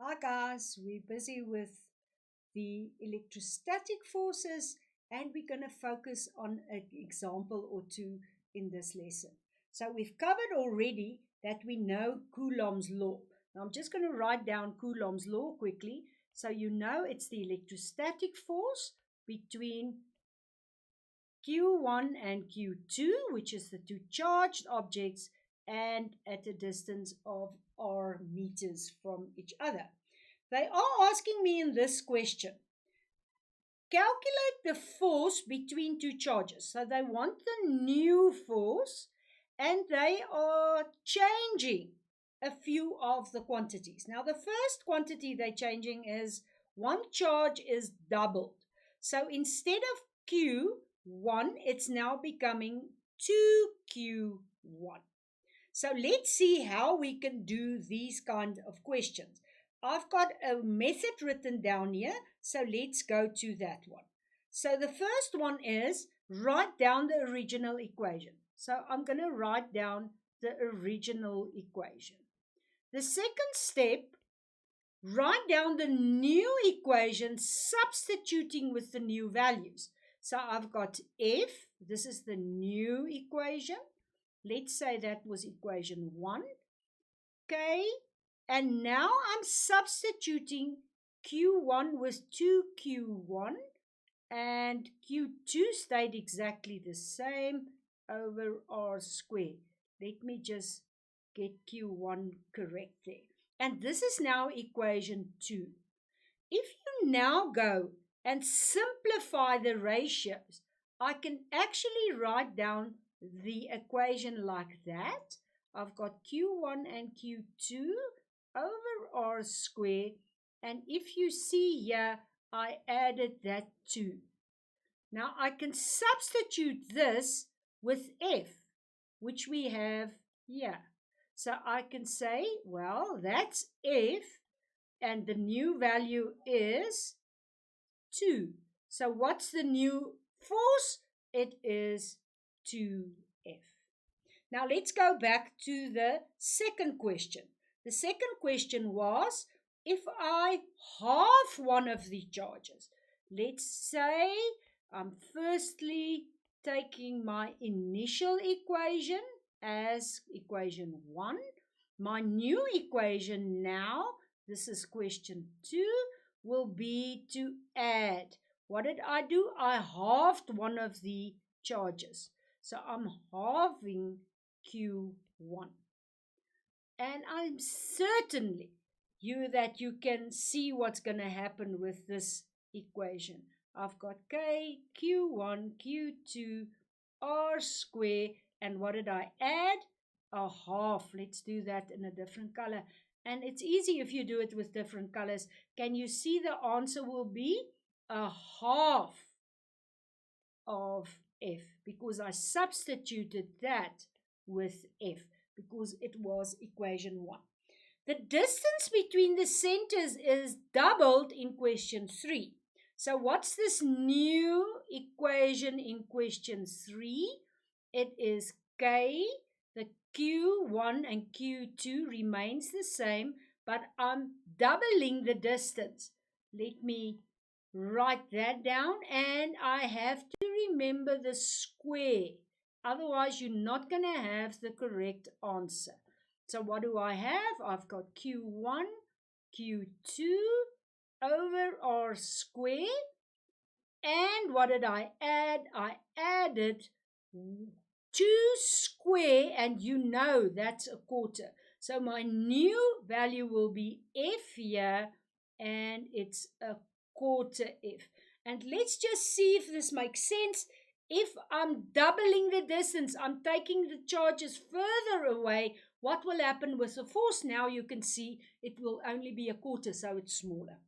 Hi guys, we're busy with the electrostatic forces and we're going to focus on an example or two in this lesson. So we've covered already that we know Coulomb's law. Now I'm just going to write down Coulomb's law quickly so you know it's the electrostatic force between Q1 and Q2, which is the two charged objects, and at a distance of r meters from each other. They are asking me in this question, calculate the force between two charges. So they want the new force and they are changing a few of the quantities. Now the first quantity they're changing is one charge is doubled. So instead of Q1, it's now becoming 2Q1. So let's see how we can do these kind of questions. I've got a method written down here, so let's go to that one. So the first one is write down the original equation. So I'm going to write down the original equation. The second step, write down the new equation substituting with the new values. So I've got F, this is the new equation. Let's say that was equation 1. Okay, and now I'm substituting Q1 with 2Q1 and Q2 stayed exactly the same over R squared. Let me just get Q1 correct there. And this is now equation 2. If you now go and simplify the ratios, I can actually write down the equation like that. I've got Q1 and Q2 over R squared. And if you see here, I added that 2. Now I can substitute this with F, which we have here. So I can say, well, that's F, and the new value is 2. So what's the new force? It is 2F. Now let's go back to the second question. The second question was, if I halve one of the charges, let's say I'm firstly taking my initial equation as equation 1. My new equation now, this is question 2, will be to add. What did I do? I halved one of the charges. So I'm halving Q1. And I'm certainly that you can see what's going to happen with this equation. I've got K, Q1, Q2, R square, and what did I add? A half. Let's do that in a different color. And it's easy if you do it with different colors. Can you see the answer will be a half of F, because I substituted that with F because it was equation 1. The distance between the centers is doubled in question 3. So what's this new equation in question 3? It is K, the Q1 and Q2 remains the same, but I'm doubling the distance. Let me write that down, and I have to remember the square. Otherwise, you're not going to have the correct answer. So what do I have? I've got Q1, Q2 over R squared. And what did I add? I added 2 square, and you know that's a quarter. So my new value will be F here, and it's a quarter F. And let's just see if this makes sense. If I'm doubling the distance, I'm taking the charges further away, what will happen with the force? Now you can see it will only be a quarter, so it's smaller.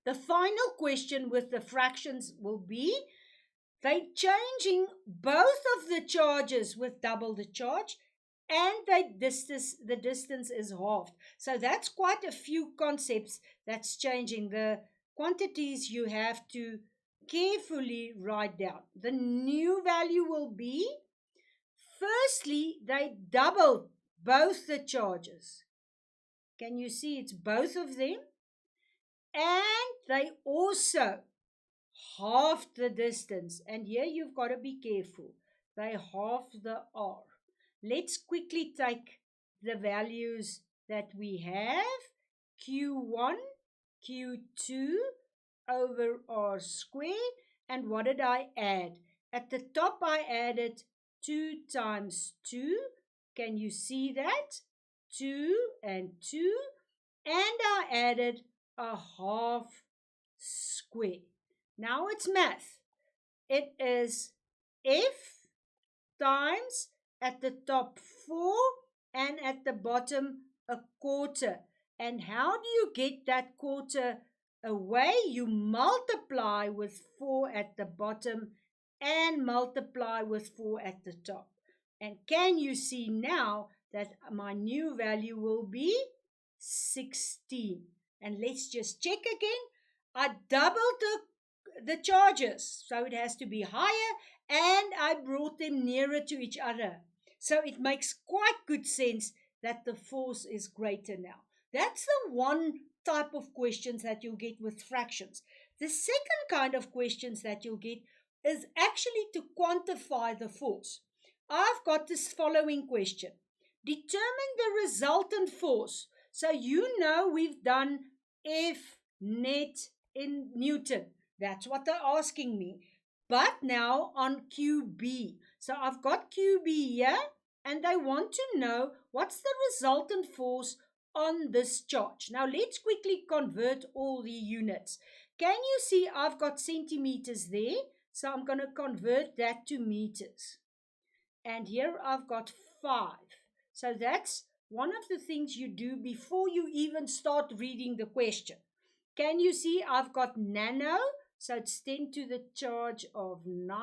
The final question with the fractions will be, they're changing both of the charges with double the charge, and the distance is halved. So that's quite a few concepts that's changing. The quantities you have to carefully write down. The new value will be, firstly, they doubled both the charges. Can you see it's both of them? And they also halved the distance. And here you've got to be careful. They halved the R. Let's quickly take the values that we have. Q1, Q2 over R squared. And what did I add? At the top I added 2 times 2. Can you see that? 2 and 2. And I added a half square. Now it's math. It is F times at the top 4 and at the bottom a quarter. And how do you get that quarter away? You multiply with 4 at the bottom and multiply with 4 at the top. And can you see now that my new value will be 16? And let's just check again. I doubled the charges, so it has to be higher, and I brought them nearer to each other. So it makes quite good sense that the force is greater now. That's the one type of questions that you'll get with fractions. The second kind of questions that you'll get is actually to quantify the force. I've got this following question. Determine the resultant force. So you know we've done F net in Newton. That's what they're asking me. But now on QB. So I've got QB here, and they want to know what's the resultant force on this charge. Now let's quickly convert all the units. Can you see I've got centimeters there? So I'm going to convert that to meters. And here I've got 5. So that's one of the things you do before you even start reading the question. Can you see I've got nano? So it's 10 to the charge of 9.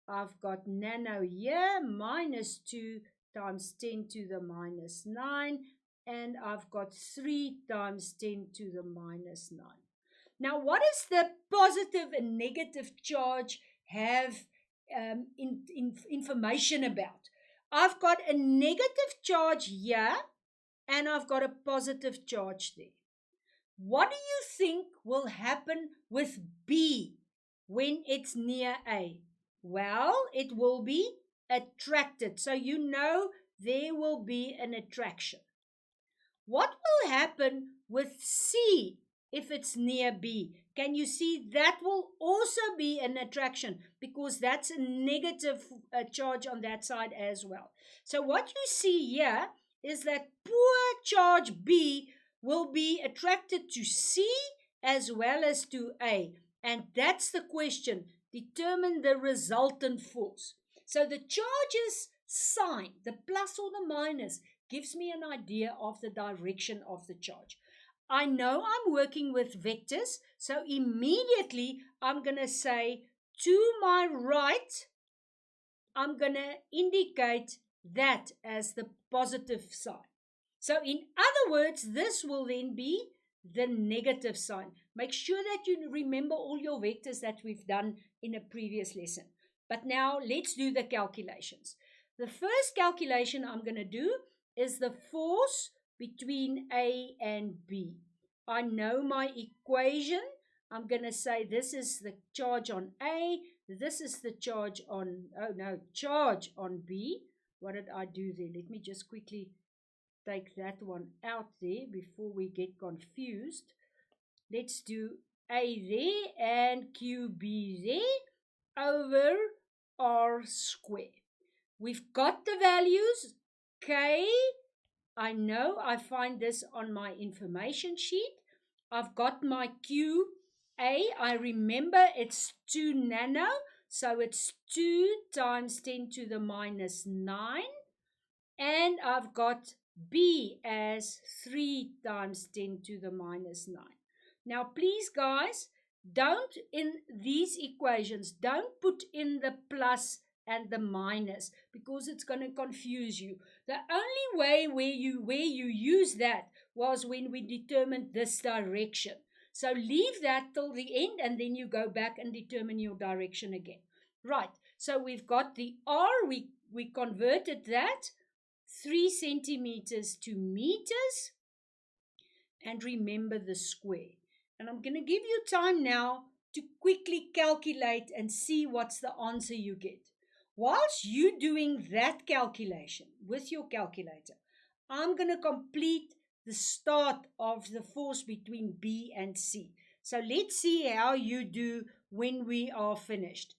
I've got nano here, minus 2 times 10 to the minus 9. And I've got 3 times 10 to the minus 9. Now, what does the positive and negative charge have information about? I've got a negative charge here, and I've got a positive charge there. What do you think will happen with B when it's near A? Well, it will be attracted. So you know there will be an attraction. What will happen with C if it's near B? Can you see that will also be an attraction because that's a negative charge on that side as well. So what you see here is that poor charge B will be attracted to C as well as to A. And that's the question. Determine the resultant force. So the charge's sign, the plus or the minus, gives me an idea of the direction of the charge. I know I'm working with vectors, so immediately I'm going to say to my right, I'm going to indicate that as the positive sign. So in other words, this will then be the negative sign. Make sure that you remember all your vectors that we've done in a previous lesson. But now let's do the calculations. The first calculation I'm going to do is the force between A and B. I know my equation. I'm going to say this is the charge on A. This is the charge on, charge on B. What did I do there? Let me just quickly take that one out there before we get confused. Let's do A there and QB there over R squared. We've got the values. K, I know I find this on my information sheet. I've got my QA. I remember it's 2 nano. So it's 2 times 10 to the minus 9. And I've got B as 3 times 10 to the minus 9. Now, please, guys, don't in these equations, don't put in the plus and the minus because it's going to confuse you. The only way where you use that was when we determined this direction. So leave that till the end and then you go back and determine your direction again. Right, so we've got the R, we converted that 3 centimeters to meters. and remember the square. And I'm going to give you time now to quickly calculate and see what's the answer you get. Whilst you doing that calculation with your calculator, I'm going to complete the start of the force between B and C. So let's see how you do when we are finished.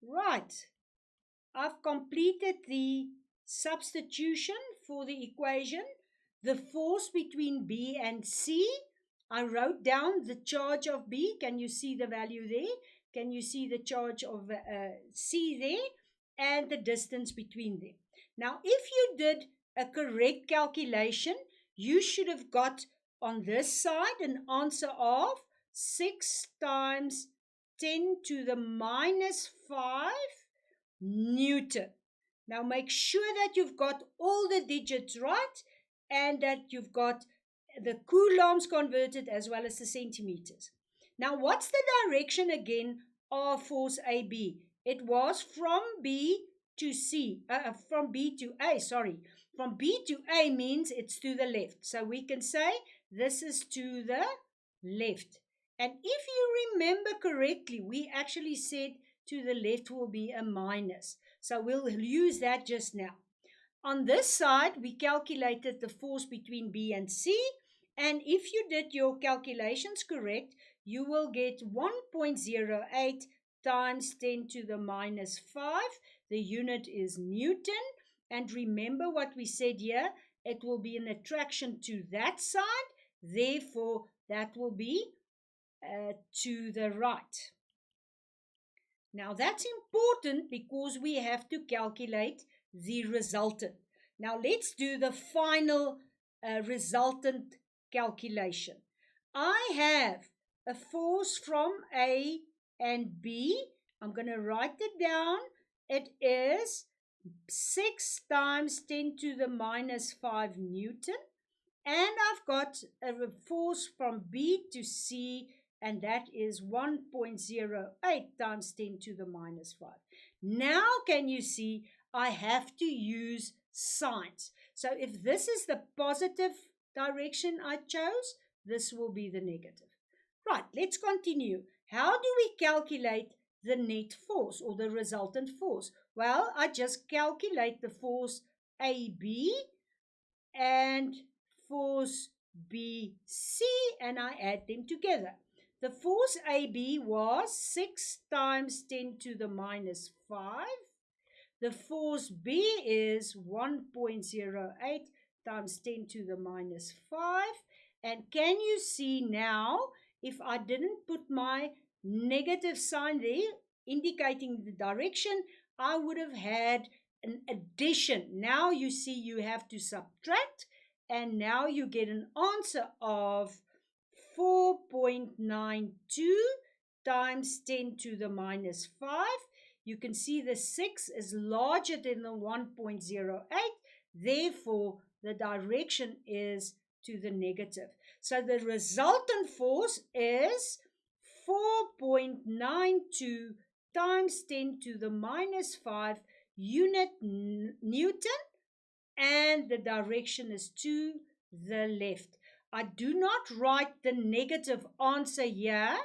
Right. I've completed the substitution for the equation. The force between B and C, I wrote down the charge of B. Can you see the value there? Can you see the charge of C there? And the distance between them. Now, if you did a correct calculation, you should have got on this side an answer of 6 times 10 to the minus 5 Newton. Now make sure that you've got all the digits right and that you've got the coulombs converted as well as the centimeters. Now what's the direction again of force AB? It was from B to C, from B to A, sorry. From B to A means it's to the left. So we can say this is to the left. And if you remember correctly, we actually said to the left will be a minus. So we'll use that just now. On this side, we calculated the force between B and C. And if you did your calculations correct, you will get 1.08 times 10 to the minus 5. The unit is Newton. And remember what we said here, it will be an attraction to that side. Therefore, that will be to the right. Now that's important because we have to calculate the resultant. Now let's do the final resultant calculation. I have a force from A and B. I'm going to write it down. It is 6 times 10 to the minus 5 Newton. And I've got a force from B to C, and that is 1.08 times 10 to the minus 5. Now can you see I have to use signs. So if this is the positive direction I chose, this will be the negative. Right, let's continue. How do we calculate the net force or the resultant force? Well, I just calculate the force AB and force BC and I add them together. The force AB was 6 times 10 to the minus 5. The force B is 1.08 times 10 to the minus 5. And can you see now, if I didn't put my negative sign there, indicating the direction, I would have had an addition. Now you see you have to subtract, and now you get an answer of 4.92 times 10 to the minus 5. You can see the 6 is larger than the 1.08. Therefore, the direction is to the negative. So the resultant force is 4.92 times 10 to the minus 5 unit Newton, and the direction is to the left. I do not write the negative answer here.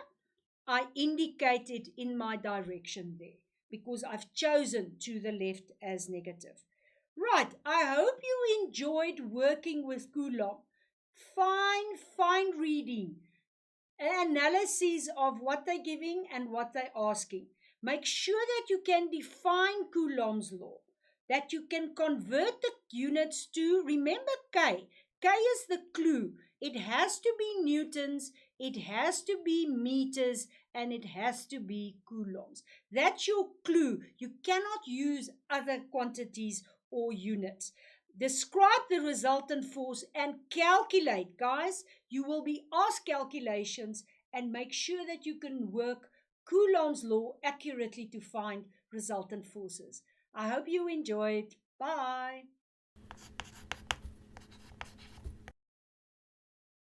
I indicate it in my direction there because I've chosen to the left as negative. Right, I hope you enjoyed working with Coulomb. Fine reading, analysis of what they're giving and what they're asking. Make sure that you can define Coulomb's law, that you can convert the units to, remember K. K is the clue. It has to be newtons, it has to be meters, and it has to be coulombs. That's your clue. You cannot use other quantities or units. Describe the resultant force and calculate. Guys, you will be asked calculations and make sure that you can work Coulomb's law accurately to find resultant forces. I hope you enjoyed. Bye.